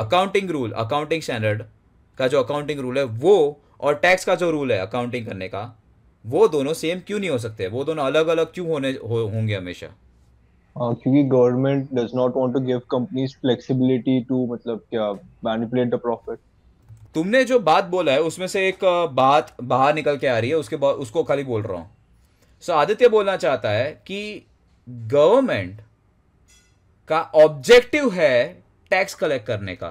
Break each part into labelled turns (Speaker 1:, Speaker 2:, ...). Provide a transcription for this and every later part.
Speaker 1: Accounting rule, accounting standard का जो accounting rule है वो, और टैक्स का जो रूल है अकाउंटिंग करने का, वो दोनों सेम क्यों नहीं हो सकते? वो दोनों अलग अलग क्यों होंगे हमेशा?
Speaker 2: क्योंकि government does not want to give companies flexibility to, मतलब क्या, मैनिपुलेट द प्रॉफिट।
Speaker 1: तुमने जो बात बोला है उसमें से एक बात बाहर निकल के आ रही है, उसके बाद उसको खाली बोल रहा हूँ। सो आदित्य बोलना चाहता है कि गवर्नमेंट का ऑब्जेक्टिव है टैक्स कलेक्ट करने का,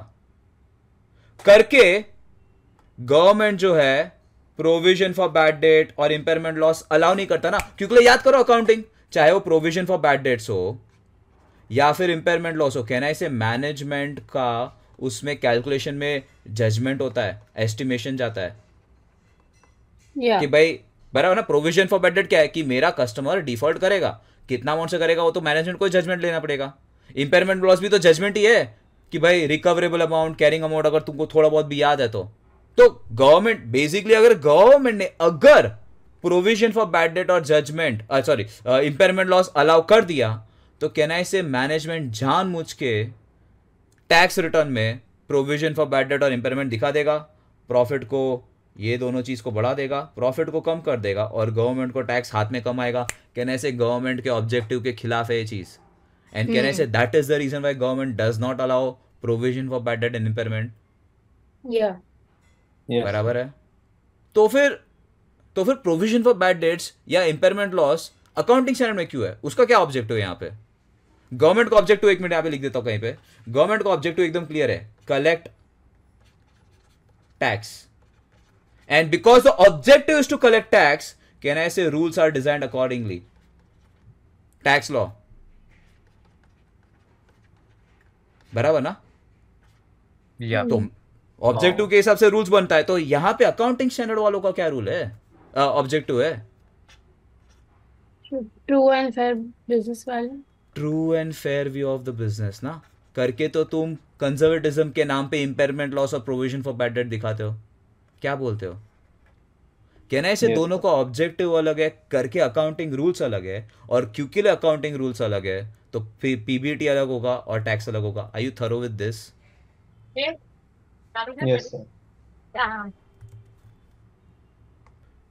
Speaker 1: करके गवर्नमेंट जो है प्रोविजन फॉर बैड डेट और इंपेयरमेंट लॉस अलाउ नहीं करता ना, क्योंकि याद करो अकाउंटिंग, चाहे वो प्रोविजन फॉर बैड डेट्स हो या फिर इंपेयरमेंट लॉस हो, कहना इसे मैनेजमेंट का उसमें कैलकुलेशन में जजमेंट होता है, एस्टिमेशन जाता है कि
Speaker 3: या
Speaker 1: भाई बराबर ना। प्रोविजन फॉर बैड डेट क्या है कि मेरा कस्टमर डिफॉल्ट करेगा, कितना अमाउंट से करेगा वो तो मैनेजमेंट को जजमेंट लेना पड़ेगा। इंपेयरमेंट लॉस भी तो जजमेंट ही है कि भाई रिकवरेबल अमाउंट, कैरिंग अमाउंट अगर तुमको थोड़ा बहुत भी याद है तो गवर्नमेंट बेसिकली, अगर गवर्नमेंट ने अगर प्रोविजन फॉर बैड डेट और judgement sorry impairment loss allow कर दिया, तो कहना है से मैनेजमेंट जानबूझ के टैक्स रिटर्न में प्रोविजन फॉर बैड डेट और इंपेयरमेंट दिखा देगा, प्रॉफिट को, ये दोनों चीज को बढ़ा देगा, प्रॉफिट को कम कर देगा और गवर्नमेंट को टैक्स हाथ में कम आएगा। कहने से गवर्नमेंट के ऑब्जेक्टिव के खिलाफ है ये चीज, एंड कहने से that is the reason why government does not allow provision for bad debt and impairment.
Speaker 3: या
Speaker 2: यस।
Speaker 1: बराबर है? तो फिर प्रोविजन फॉर बैड डेट्स या इंपेयरमेंट लॉस अकाउंटिंग स्टैंडर्ड में क्यों है? उसका क्या ऑब्जेक्टिव है यहाँ पे? गवर्नमेंट का ऑब्जेक्टिव, एक मिनट यहाँ पे लिख देता हूं कहीं पे, गवर्नमेंट का ऑब्जेक्टिव एकदम क्लियर है, collect tax. And because the objective is to collect tax, कहना है से rules are designed accordingly, tax law. बराबर ना?
Speaker 4: या
Speaker 1: तो ऑब्जेक्टिव के हिसाब से रूल्स बनता है, तो यहां पे अकाउंटिंग स्टैंडर्ड वालों का क्या रूल है, ऑब्जेक्टिव है?
Speaker 3: ट्रू एंड फेयर बिजनेस वाले।
Speaker 1: True and fair view of the business ना, करके तो तुम कंजर्वेटिज्म के नाम पे इंपेयरमेंट लॉस और प्रोविजन फॉर बैड डेट दिखाते हो। क्या बोलते हो? कहना है से
Speaker 2: यस
Speaker 1: दोनों का ऑब्जेक्टिव अलग है, करके अकाउंटिंग रूल्स अलग है, और क्योंकि अकाउंटिंग रूल्स अलग है तो पीबीटी अलग होगा और टैक्स अलग होगा। Are you thorough with this?
Speaker 2: Yes sir.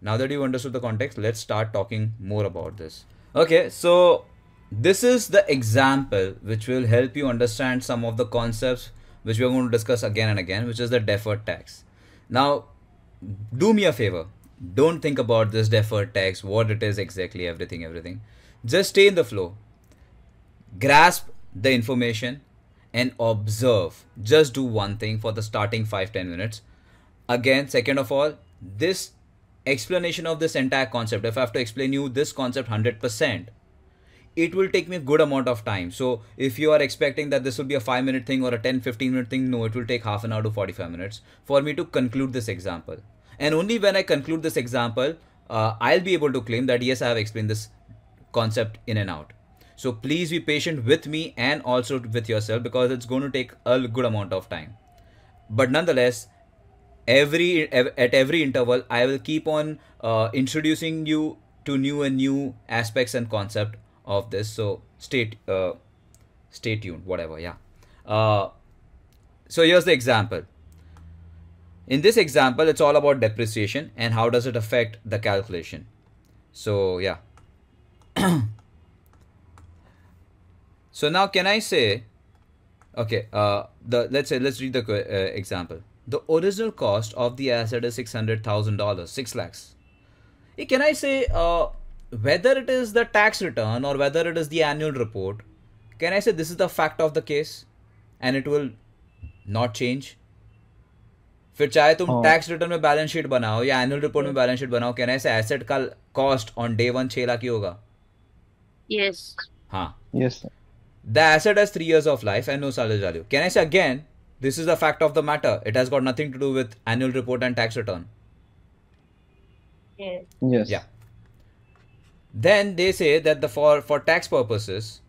Speaker 1: Now that you've understood the context, let's start talking more about this. Okay, so this is the example which will help you understand some of the concepts which we are going to discuss again and again, which is the deferred tax. Now, do me a favor. Don't think about this deferred tax, what it is exactly, everything. Just stay in the flow. Grasp the information and observe. Just do one thing for the starting 5-10 minutes. Again, second of all, this explanation of this entire concept, if I have to explain you this concept 100%, it will take me a good amount of time. So if you are expecting that this will be a 5-minute thing or a 10-15 minute thing, no, it will take half an hour to 45 minutes for me to conclude this example. And only when I conclude this example, I'll be able to claim that yes, I have explained this concept in and out. So please be patient with me and also with yourself, because it's going to take a good amount of time. But nonetheless, at every interval, I will keep on introducing you to new aspects and concept of this. So stay tuned, whatever. Yeah. So here's the example. In this example, it's all about depreciation and how does it affect the calculation. So yeah. So now can I say, okay, let's read the example. The original cost of the asset is $600,000, 6 lakhs. Can I say whether it is the tax return or whether it is the annual report? Can I say this is the fact of the case and it will not change? फिर चाहे तुम tax return में balance sheet बनाओ या annual report में balance sheet बनाओ, कहना ऐसे एसेट का कॉस्ट ऑन डे 1 6 लाख ही होगा।
Speaker 3: यस।
Speaker 1: हाँ,
Speaker 2: yes sir.
Speaker 1: the asset has 3 years of life and no salvage value. Can I say again, this is the fact of the matter. It has got nothing to do with annual report and tax return.
Speaker 3: Yes.
Speaker 2: Yes.
Speaker 1: Yeah. Then they say that the for tax purposes,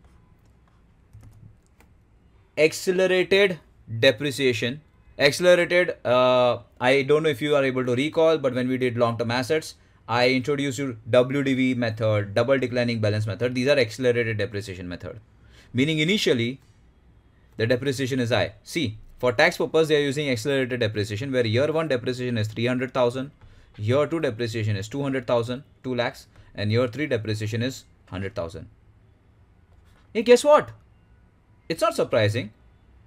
Speaker 1: accelerated depreciation, accelerated, I don't know if you are able to recall, but when we did long-term assets, I introduced you WDV method, double declining balance method. These are accelerated depreciation method. Meaning initially, the depreciation is high. See, For tax purpose, they are using accelerated depreciation, where year 1 depreciation is 300,000, year 2 depreciation is 200,000, 2 lakhs, and year 3 depreciation is 100,000. Hey, guess what? It's not surprising.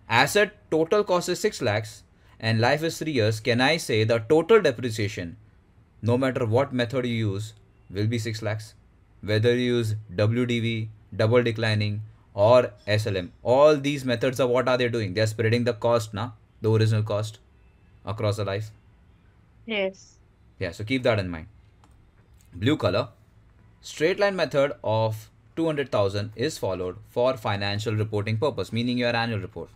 Speaker 1: Asset total cost is 6 lakhs and life is 3 years. Can I say the total depreciation, no matter what method you use, will be 6 lakhs? Whether you use WDV, double declining, or SLM, all these methods are what are they doing? They are spreading the cost, the original cost across the life.
Speaker 3: Yes.
Speaker 1: Yeah, so keep that in mind. Blue color, straight line method of 200,000 is followed for financial reporting purpose, meaning your annual report.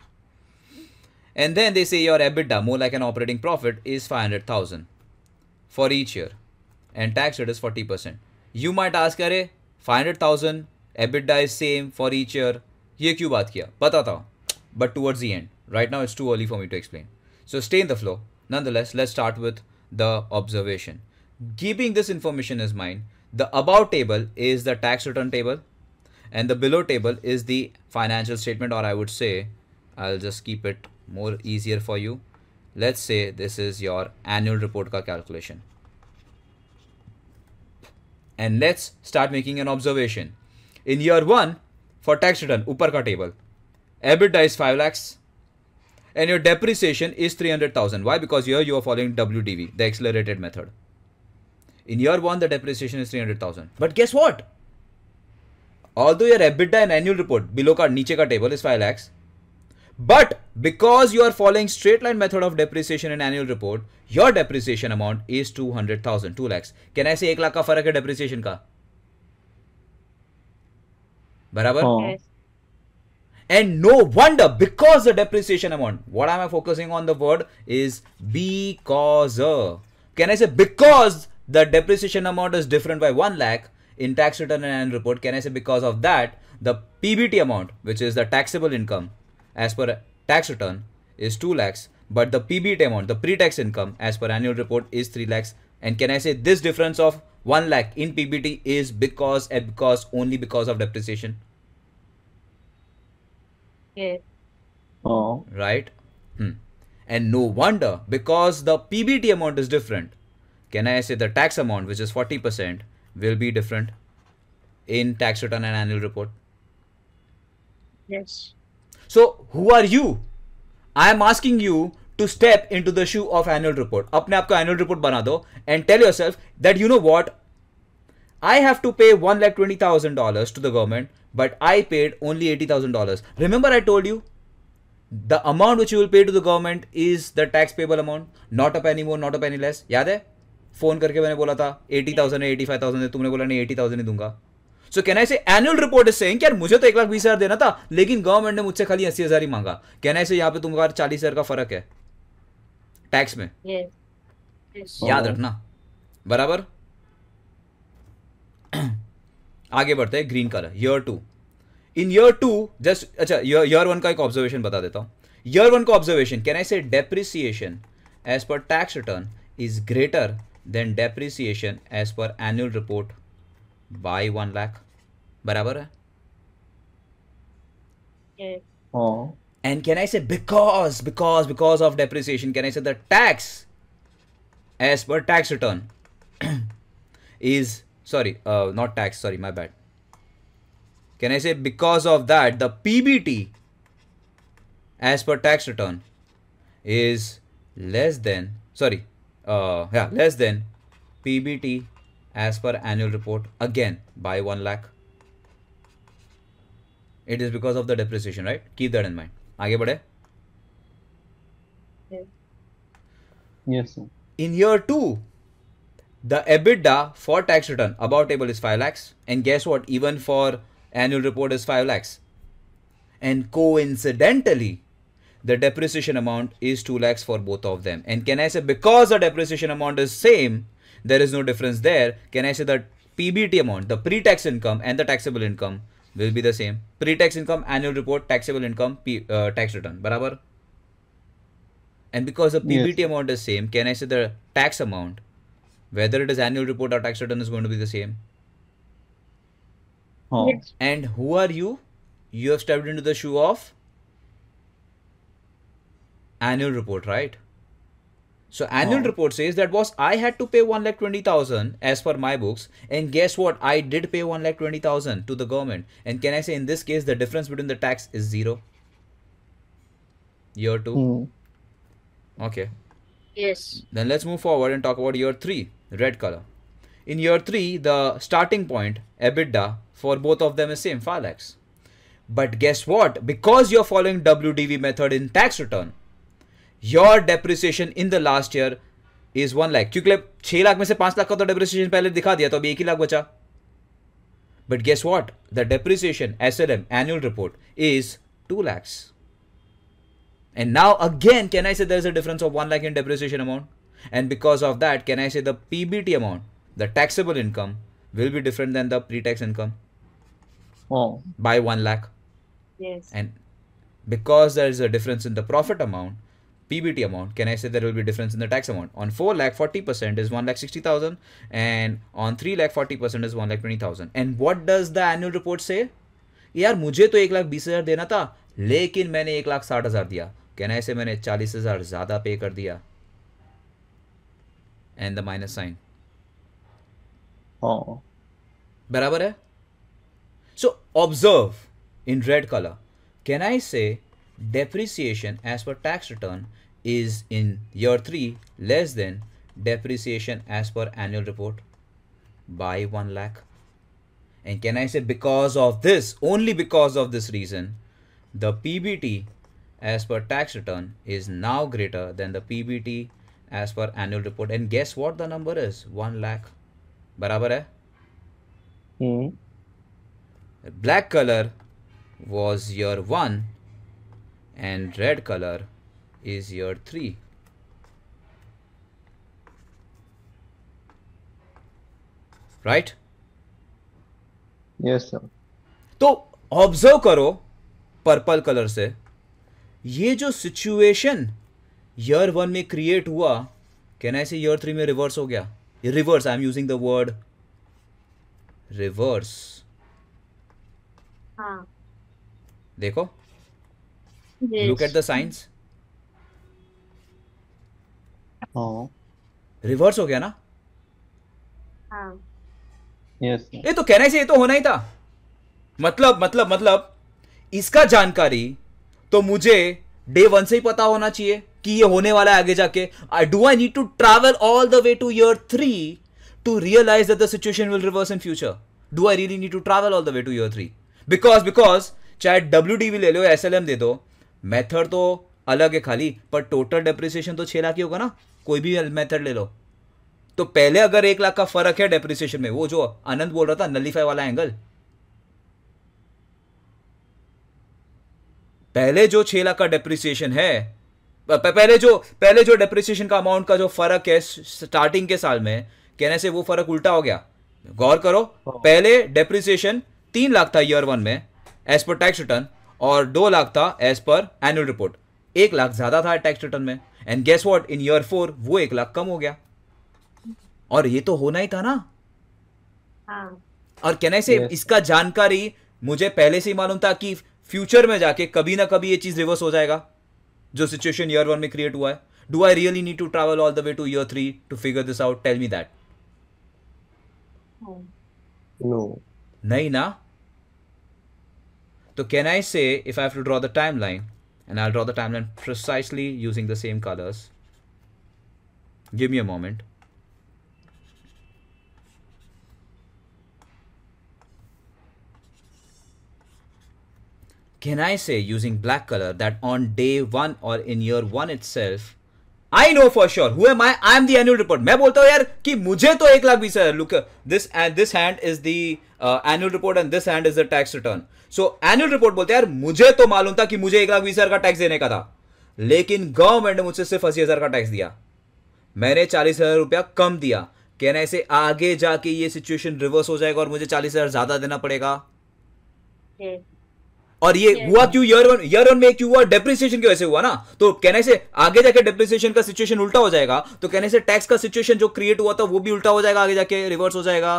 Speaker 1: And then they say your EBITDA, more like an operating profit, is 500,000 for each year, and tax rate is 40%. You might ask, अरे 500,000 EBITDA is same for each year, ये क्यों बात किया? बताता हूँ. But towards the end, right now it's too early for me to explain. So stay in the flow. Nonetheless, let's start with the observation. Keeping this information in mind, the above table is the tax return table, and the below table is the financial statement, or I would say, I'll just keep it more easier for you. Let's say this is your annual report ka calculation. And let's start making an observation. In year 1, for tax return, upar ka table, EBITDA is 5 lakhs and your depreciation is 300,000. Why? Because here you are following WDV, the accelerated method. In year 1, the depreciation is 300,000. But guess what? Although your EBITDA and annual report below ka niche ka table is 5 lakhs, but because you are following straight line method of depreciation in annual report, your depreciation amount is 200,000, 2 lakhs. Can I say 1 lakh ka farak hai depreciation ka? Barabar?
Speaker 3: Yes.
Speaker 1: And no wonder, because the depreciation amount, what am I focusing on the word is because. Can I say because the depreciation amount is different by 1 lakh in tax return and annual report? Can I say because of that, the PBT amount, which is the taxable income as per tax return, is 2 lakhs, but the PBT amount, the pre-tax income as per annual report, is 3 lakhs. And can I say this difference of 1 lakh in PBT is because only because of depreciation?
Speaker 3: Yes.
Speaker 1: Right? And no wonder, because the PBT amount is different, can I say the tax amount, which is 40%, will be different in tax return and annual report?
Speaker 3: Yes.
Speaker 1: So who are you? I am asking you to step into the shoe of annual report. अपने आप का annual report बना दो and tell yourself that you know what? I have to pay $1,20,000 to the government, but I paid only $80,000. Remember I told you the amount which you will pay to the government is the tax payable amount, not a penny more, not a penny less. याद है? Phone करके मैंने बोला था 80,000 है 85,000 है, तुमने बोला नहीं 80,000 ही दूंगा. So can I say annual report is saying कि यार मुझे तो 1,20,000 देना था, लेकिन गवर्नमेंट ने मुझसे खाली 80,000 ही मांगा. Can I say यहाँ पे तुम्हारा 40,000 का फर्क है टैक्स में?
Speaker 3: Yes. Yes.
Speaker 1: याद रखना. बराबर? आगे बढ़ते हैं. Green colour, year 2. इन ईयर 2 जस्ट, अच्छा ईयर 1 का एक ऑब्जर्वेशन बता देता हूँ. ईयर 1 का observation, can I say depreciation as per tax return is greater than depreciation as per annual report by 1 lakh. बराबर है?
Speaker 3: Yes.
Speaker 1: And can I say because of depreciation, can I say the tax as per tax return is, sorry, not tax, sorry, my bad. Can I say because of that, the PBT as per tax return is less than, sorry, less than PBT as per annual report, again by 1 lakh. It is because of the depreciation, right? Keep that in mind. आगे बढ़े.
Speaker 3: Yes.
Speaker 2: Yes, sir.
Speaker 1: In year 2, the EBITDA for tax return above table is 5 lakhs, and guess what? Even for annual report is 5 lakhs. And coincidentally, the depreciation amount is 2 lakhs for both of them. And can I say because the depreciation amount is same, there is no difference there. Can I say that PBT amount, the pre-tax income and the taxable income will be the same? Pre-tax income, annual report, taxable income, tax return. Barabar? And because the PBT
Speaker 2: Yes.
Speaker 1: amount is same, can I say the tax amount, whether it is annual report or tax return, is going to be the same?
Speaker 3: Yes.
Speaker 1: And who are you? You have stepped into the shoe of annual report, right? So annual
Speaker 2: Oh.
Speaker 1: report says that boss, I had to pay 1,20,000 as per my books, and guess what? I did pay 1,20,000 to the government. And can I say in this case the difference between the tax is 0? Year 2.
Speaker 2: Hmm.
Speaker 1: Okay.
Speaker 3: Yes.
Speaker 1: Then let's move forward and talk about year 3, red color. In year 3, the starting point, EBITDA, for both of them is same, 5 lakhs. But guess what? Because you're following WDV method in tax return, your depreciation in the last year is 1 lakh. क्योंकि 6 लाख में से 5 लाख का तो depreciation पहले दिखा दिया, तो अभी 1 ही लाख बचा. But guess what? The depreciation SLM annual report is 2 lakhs. And now again, can I say there is a difference of 1 lakh in depreciation amount? And because of that, can I say the PBT amount, the taxable income, will be different than the pre-tax income
Speaker 2: Oh.
Speaker 1: by 1 lakh?
Speaker 3: Yes.
Speaker 1: And because there is a difference in the profit amount, PBT amount, can I say there will be difference in the tax amount? On 4 lakh, 40% is 1,60,000, and on 3 lakh, 40% is 1,20,000. And what does the annual report say? यार मुझे तो 1,20,000 देना था, लेकिन मैंने 1,60,000 दिया. Can I say मैंने 40,000 ज़्यादा पे कर दिया? And the minus sign.
Speaker 2: Oh.
Speaker 1: बराबर है? So observe in red color. Can I say depreciation as per tax return is in year 3 less than depreciation as per annual report by 1 lakh? And can I say because of this, only because of this reason, the PBT as per tax return is now greater than the PBT as per annual report? And guess what the number is? 1 lakh. बराबर है?
Speaker 2: Hmm.
Speaker 1: Black color was year 1 and red color is year 3. Right?
Speaker 2: Yes, sir.
Speaker 1: तो observe करो purple colour से, ये जो situation year 1 में create हुआ, can I से ईयर 3 में रिवर्स हो गया. Reverse, I am using the word reverse.
Speaker 3: हाँ.
Speaker 1: देखो,
Speaker 3: Yes.
Speaker 1: Look at the science.
Speaker 2: Oh.
Speaker 1: Reverse हो गया ना.
Speaker 3: हाँ.
Speaker 2: Yes, sir.
Speaker 1: ये तो कहना ही, ये तो होना ही था. मतलब इसका जानकारी तो मुझे डे 1 से ही पता होना चाहिए कि ये होने वाला है आगे जाके. Do I need to travel all the way to year 3 to realize that the situation will reverse in future? Do I really need to travel all the way to year 3? Because चाहे WDV ले लो, SLM दे दो, method तो अलग है खाली, पर total depreciation तो 6 लाख ही होगा ना, कोई भी मेथड ले लो. तो पहले अगर 1 लाख का फर्क है डेप्रिसिएशन में, वो जो आनंद बोल रहा था नलीफाई वाला एंगल, पहले जो 6 लाख का डेप्रिसिएशन है, पहले जो डेप्रिसिएशन का अमाउंट का जो फर्क है स्टार्टिंग के साल में, कहने से वो फर्क उल्टा हो गया. गौर करो, पहले डेप्रिसिएशन 3 लाख था ईयर 1 में एज पर टैक्स रिटर्न, और 2 लाख था as per annual report. 1 lakh ज्यादा था टैक्स रिटर्न में. And guess what, in year 4 वो 1 लाख कम हो गया. और ये तो होना ही था ना.
Speaker 3: हाँ.
Speaker 1: और कहने से
Speaker 2: Yes.
Speaker 1: इसका जानकारी मुझे पहले से ही मालूम था कि फ्यूचर में जाके कभी ना कभी ये चीज रिवर्स हो जाएगा, जो सिचुएशन ईयर 1 में क्रिएट हुआ है. Do I really need to travel all the way to year 3 to figure this out? Tell me that.
Speaker 3: हाँ.
Speaker 2: No.
Speaker 1: नहीं ना. तो can I say, if I have to draw the timeline, and I'll draw the timeline precisely using the same colors. Give me a moment. Can I say using black color that on day 1 or in year 1 itself, I know for sure who am I? I am the annual report. मैं बोलता हूँ यार कि मुझे तो 1,20,000. Look, this hand is the annual report and this hand is the tax return. So annual report बोलते हैं यार मुझे तो मालूम था कि मुझे 1,20,000 का टैक्स देने का था, लेकिन गवर्नमेंट ने मुझसे सिर्फ 80,000 का टैक्स दिया, मैंने 40,000 रुपया कम दिया. कहना ऐसे आगे जाके ये सिचुएशन रिवर्स हो जाएगा और मुझे 40,000 ज्यादा देना पड़ेगा.
Speaker 3: Yes.
Speaker 1: और ये हुआ क्यों? ईयर वन में क्यों हुआ? डेप्रिसिएशन की वजह से हुआ ना. तो कहने से आगे जाके डेप्रिसिएशन का सिचुएशन उल्टा हो जाएगा, तो कहने से टैक्स का सिचुएशन जो क्रिएट हुआ था वो भी उल्टा हो जाएगा, आगे जाके रिवर्स हो जाएगा.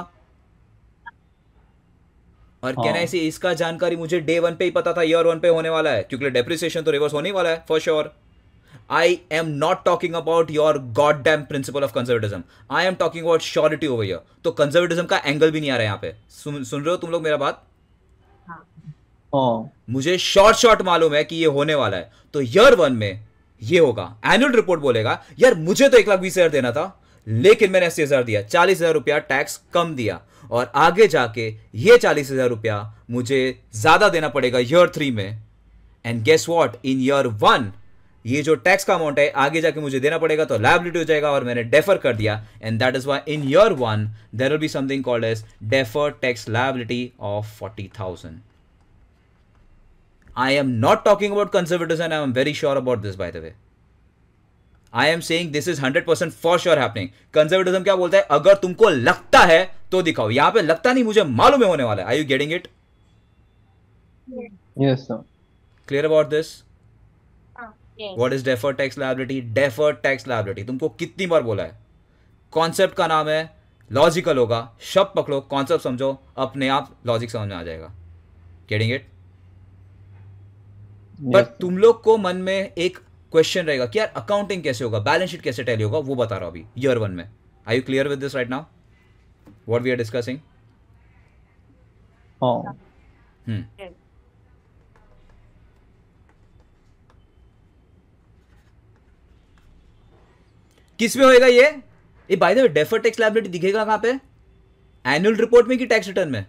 Speaker 1: और कहने से इसका जानकारी मुझे डे 1 पे ही पता था ईयर 1 पे होने वाला है, क्योंकि डेप्रिसिएशन तो रिवर्स होने ही वाला है for sure. I am not talking about your goddamn principle of conservatism. I am talking about surety over here. तो conservatism का एंगल भी नहीं आ रहा है यहाँ पे. सुन रहे हो तुम लोग मेरा बात?
Speaker 2: हाँ.
Speaker 1: मुझे शॉर्ट मालूम है कि ये होने वाला है. तो ईयर 1 में ये होगा. एनुअल रिपोर्ट बोलेगा यार मुझे तो 1,20,000 देना था, लेकिन मैंने 80,000 दिया, 40,000 रुपया टैक्स कम दिया, और आगे जाके ये 40,000 रुपया मुझे ज्यादा देना पड़ेगा ईयर 3 में. And guess what, in year 1 ये जो टैक्स का अमाउंट है आगे जाके मुझे देना पड़ेगा, तो लायबिलिटी हो जाएगा, और मैंने डेफर कर दिया. And that is why in year 1 there will be something called as deferred tax liability of 40,000. I am not talking about conservatism, and I am very sure about this, by the way. I am saying this is 100% for sure happening. Conservatism क्या बोलता है? अगर तुमको लगता है तो दिखाओ. यहाँ पे लगता नहीं, मुझे मालूम है होने वाला है. Are you getting it?
Speaker 2: Yes, sir.
Speaker 1: Clear about this?
Speaker 3: Yes.
Speaker 1: What is deferred tax liability? Deferred tax liability तुमको कितनी बार बोला है? कॉन्सेप्ट का नाम है, लॉजिकल होगा. शब्द पकड़ो, कॉन्सेप्ट समझो, अपने आप लॉजिक समझ में आ जाएगा. Getting it? बट तुम लोग को मन में एक क्वेश्चन रहेगा कि यार अकाउंटिंग कैसे होगा, बैलेंस शीट कैसे टैली होगा, वो बता रहा हूं अभी ईयर 1 में. Are you clear with this right now what we are discussing?
Speaker 2: हाँ.
Speaker 3: Yes.
Speaker 1: किस में होएगा ये by the way deferred tax liability दिखेगा कहां पे? एनुअल रिपोर्ट में कि टैक्स रिटर्न में?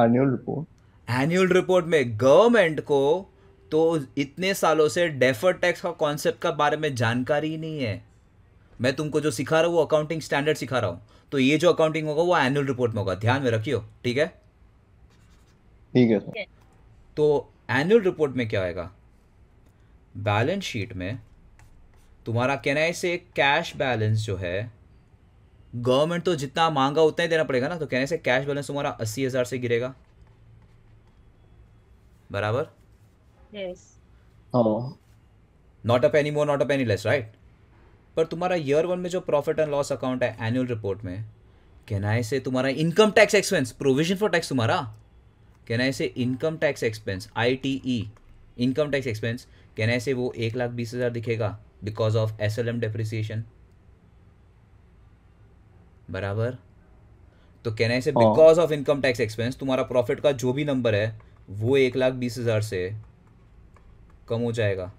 Speaker 2: Annual report.
Speaker 1: एनुअल रिपोर्ट में. गवर्नमेंट को तो इतने सालों से डेफर्ड टैक्स का कॉन्सेप्ट का बारे में जानकारी ही नहीं है. मैं तुमको जो सिखा रहा हूँ वो अकाउंटिंग स्टैंडर्ड सिखा रहा हूँ. तो ये जो अकाउंटिंग होगा वो एनुअल रिपोर्ट में होगा, ध्यान में रखियो. ठीक है?
Speaker 2: ठीक है सर.
Speaker 1: तो एनुअल रिपोर्ट में क्या आएगा? बैलेंस शीट में तुम्हारा कहना से कैश बैलेंस जो है, गवर्नमेंट तो जितना मांगा उतना ही देना पड़ेगा ना. तो कहने से कैश बैलेंस तुम्हारा 80,000 से गिरेगा, बराबर?
Speaker 3: Yes.
Speaker 2: हाँ.
Speaker 1: Not a Penney more, not a Penney less, right? पर तुम्हारा ईयर 1 में जो प्रॉफिट एंड लॉस अकाउंट है एनुअल रिपोर्ट में, कहना से तुम्हारा income tax expense, provision for tax तुम्हारा, कहना से income tax expense, ITE income tax expense, कहना से वो 1,20,000 दिखेगा बिकॉज ऑफ SLM डेप्रिसिएशन, बराबर? तो कहना से because of income tax expense तुम्हारा प्रॉफिट का जो भी नंबर है वो 1,20,000 से कम हो जाएगा,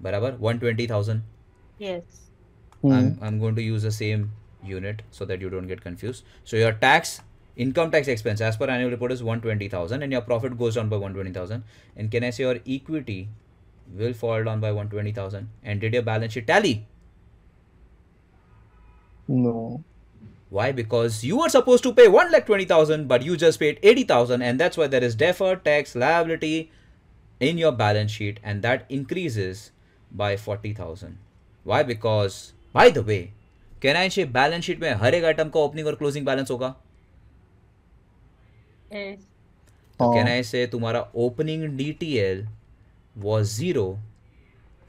Speaker 1: बराबर? 120,000.
Speaker 3: Yes.
Speaker 1: I'm going to use the same unit so that you don't get confused. So your income tax expense as per annual report is 120,000, and your profit goes down by 120,000. And can I say your equity will fall down by 120,000? And did your balance sheet tally?
Speaker 2: No.
Speaker 1: Why? Because you were supposed to pay 1,20,000, but you just paid 80,000, and that's why there is deferred tax liability in your balance sheet, and that increases by 40,000. Why? Because, by the way, can I say balance sheet में हर एक item का opening और closing balance होगा?
Speaker 3: Yes.
Speaker 1: तो can I say तुम्हारा opening DTL was 0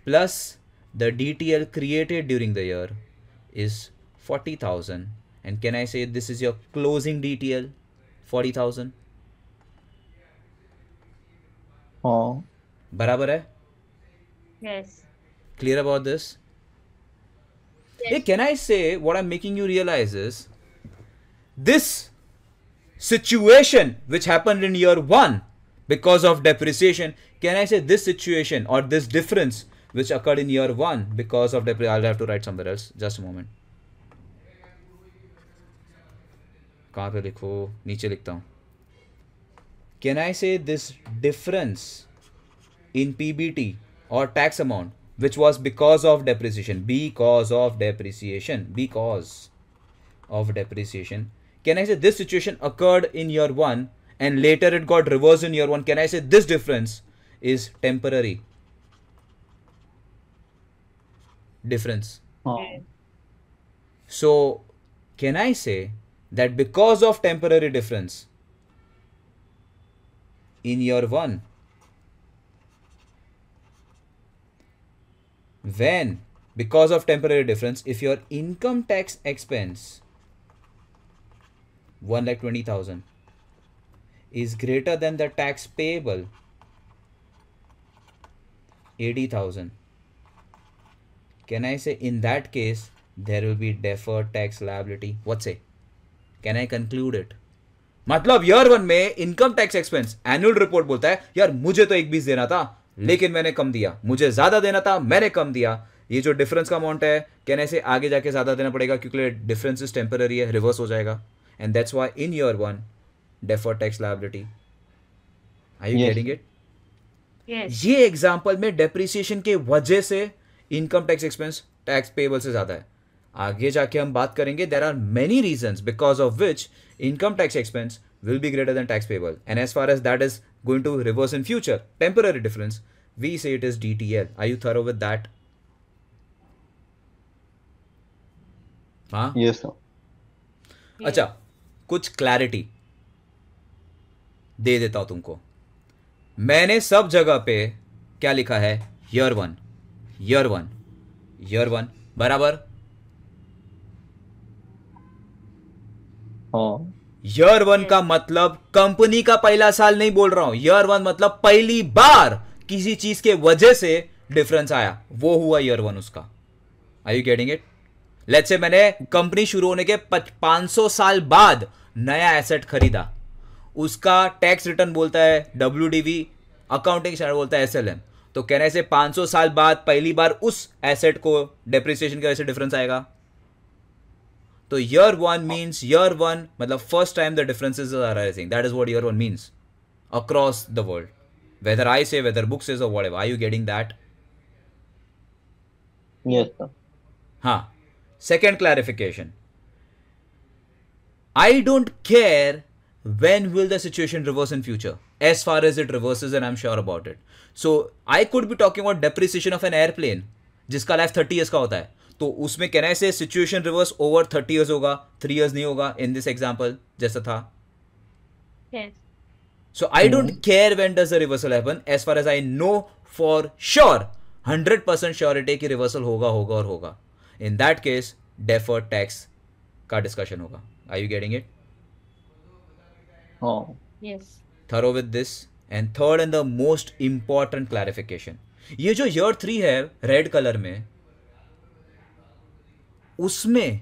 Speaker 1: plus the DTL created during the year is 40,000. And can I say this is your closing DTL, 40,000?
Speaker 2: हाँ.
Speaker 1: बराबर है?
Speaker 3: Yes.
Speaker 1: Clear about this?
Speaker 3: Yes.
Speaker 1: Hey, can I say what I'm making you realize is this situation which happened in year 1 because of depreciation, can I say this situation or this difference which occurred in year 1 because of depreciation? I'll have to write somewhere else. Just a moment. कहाँ पे लिखो? नीचे लिखता हूँ. Can I say this difference in PBT or tax amount which was because of depreciation? Because of depreciation. Because of depreciation. Can I say this situation occurred in year 1 and later it got reversed in year 1? Can I say this difference is temporary difference?
Speaker 2: हाँ.
Speaker 1: So, can I say that because of temporary difference in year 1, when because of temporary difference, if your income tax expense 1,20,000 is greater than the tax payable 80,000. Can I say in that case there will be deferred tax liability? What say? Can I conclude it? मतलब year 1 में income tax expense annual report बोलता है यार मुझे तो 1/20 देना था लेकिन मैंने कम दिया, मुझे ज्यादा देना था मैंने कम दिया, ये जो डिफरेंस का अमाउंट है कहने से आगे जाके ज्यादा देना पड़ेगा क्योंकि डिफरेंस इज टेम्पररी है, रिवर्स हो जाएगा. And that's why in year 1 deferred tax liability. Are you
Speaker 2: Yes.
Speaker 1: getting it?
Speaker 3: Yes.
Speaker 1: ये एग्जांपल में डेप्रिसिएशन के वजह से income tax expense tax payable से ज्यादा है. आगे जाके हम बात करेंगे there are many reasons because of which income tax expense will be greater than tax payable, and as far as that is going to reverse in future, temporary difference, we say it is DTL. Are you thorough with that? हाँ.
Speaker 2: Yes, sir.
Speaker 1: अच्छा, कुछ clarity दे देता हूं तुमको. मैंने सब जगह पे क्या लिखा है? ईयर 1 ईयर 1 ईयर 1 बराबर.
Speaker 2: हाँ.
Speaker 1: ईयर 1 का मतलब कंपनी का पहला साल नहीं बोल रहा हूं. ईयर 1 मतलब पहली बार किसी चीज के वजह से डिफरेंस आया, वो हुआ ईयर 1 उसका. Are you getting it? Let's say मैंने कंपनी शुरू होने के 500 साल बाद नया एसेट खरीदा, उसका टैक्स रिटर्न बोलता है WDV, अकाउंटिंग स्टैंडर्ड बोलता है SLM. तो कहने से 500 साल बाद पहली बार उस एसेट को डेप्रिसिएशन की वजह से डिफरेंस आएगा. तो ईयर 1 मीन्स ईयर 1 मतलब first time the differences are arising. That is what year 1 means across the world, whether I say whether book says और whatever. Are you getting that?
Speaker 2: Yes, sir.
Speaker 1: हाँ. Second clarification. I don't care when will the situation reverse in future. As far as it reverses, and I'm sure about it. So I could be talking about depreciation of an airplane, जिसका life 30 years का होता है. तो उसमें कहना है situation reverse over 30 years होगा, 3 years नहीं होगा इन दिस एग्जाम्पल जैसा था.
Speaker 3: Yes.
Speaker 1: So I don't care when does the reversal happen, as far as I know for sure 100% surety कि रिवर्सल होगा होगा और होगा. In that case, deferred tax का डिस्कशन होगा. Are you getting it?
Speaker 2: हाँ.
Speaker 3: Yes.
Speaker 1: Thorough with this. And third and the most important clarification. ये जो year 3 है रेड कलर में, उसमें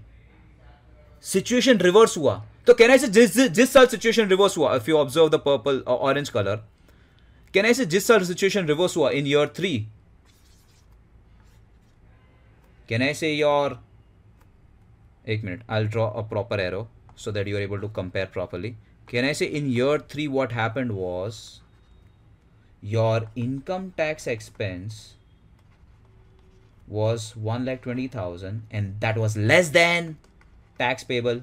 Speaker 1: सिचुएशन रिवर्स हुआ. तो कहना है जिस साल सिचुएशन रिवर्स हुआ, if you observe the purple orange colour, कहना है जिस साल सिचुएशन रिवर्स हुआ इन year 3, can I say your, एक minute, I'll draw a proper arrow so that you are able to compare properly. Can I say in year 3 what happened was your income tax expense was 1,20,000 and that was less than tax payable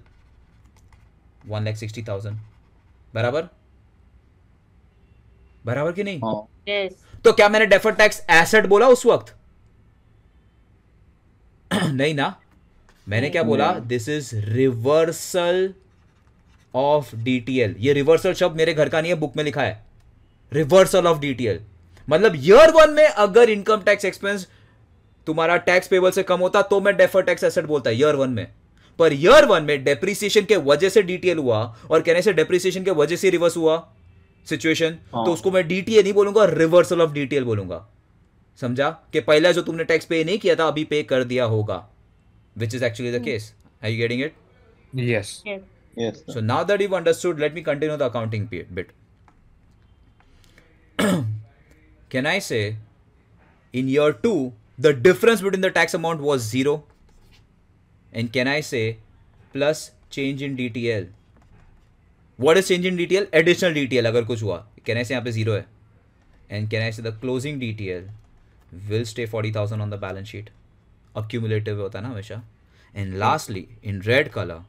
Speaker 1: 1,60,000. बराबर बराबर कि नहीं?
Speaker 2: हाँ.
Speaker 3: Yes.
Speaker 1: तो क्या मैंने deferred tax asset बोला उस वक्त? नहीं ना. मैंने क्या बोला? This is reversal of DTL. ये रिवर्सल शब्द मेरे घर का नहीं है, बुक में लिखा है रिवर्सल ऑफ DTL. मतलब ईयर 1 में अगर इनकम टैक्स एक्सपेंस तुम्हारा टैक्स पेबल से कम होता तो मैं डेफर्ड टैक्स एसेट बोलता ईयर 1 में. पर ईयर 1 में डेप्रिसिएशन के वजह से DTL हुआ और कहने से डेप्रिसिएशन के वजह से रिवर्स हुआ सिचुएशन, तो उसको मैं DTA नहीं बोलूंगा, रिवर्सल ऑफ DTL बोलूंगा. समझा? कि पहला जो तुमने टैक्स पे नहीं किया था अभी पे कर दिया होगा, which is actually the case. Are you getting it?
Speaker 4: Yes.
Speaker 3: Yes.
Speaker 2: Yes, sir.
Speaker 1: So now that you've understood, let me continue the accounting bit. Can I say in year 2 the difference between the tax amount was 0? And can I say plus change in DTL? What is change in DTL? Additional DTL अगर कुछ हुआ. Can I say यहाँ पे 0 है? And can I say the closing DTL will stay 40,000 on the balance sheet? Accumulative होता है ना हमेशा. And lastly, in red color,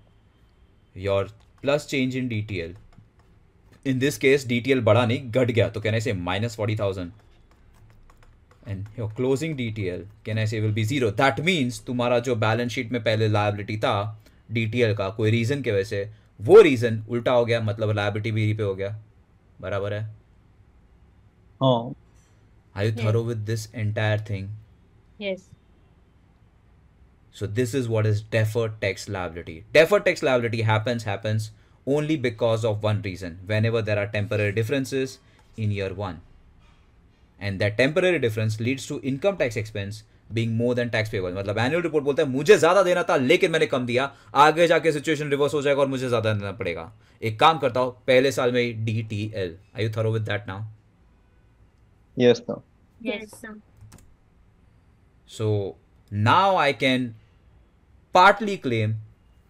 Speaker 1: your plus change in DTL. In this case, DTL बढ़ा नहीं, घट गया. तो can I say minus 40,000? And your closing DTL, can I say will be 0? That means तुम्हारा जो बैलेंस शीट में पहले liability था DTL का, कोई रीजन के वजह से वो रीजन उल्टा हो गया, मतलब लायबिलिटी भी रीपे हो गया. बराबर है?
Speaker 2: हाँ.
Speaker 1: Are you thorough with this entire thing?
Speaker 3: Yes.
Speaker 1: So this is what is deferred tax liability. Deferred tax liability happens only because of one reason. Whenever there are temporary differences in year 1. and that temporary difference leads to income tax expense being more than tax payable. मतलब annual report बोलता है मुझे ज्यादा देना था लेकिन मैंने कम दिया, आगे जाके सिचुएशन रिवर्स हो जाएगा और मुझे ज्यादा देना पड़ेगा. एक काम करता हूँ पहले साल में ही DTL. Are you thorough with that now?
Speaker 2: Yes, sir.
Speaker 3: Yes, sir.
Speaker 1: So now I can partly claim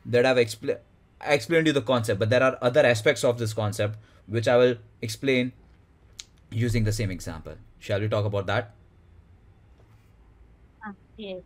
Speaker 1: that I've explained you the concept, but there are other aspects of this concept which I will explain using the same example. Shall we talk about that?
Speaker 3: Yes.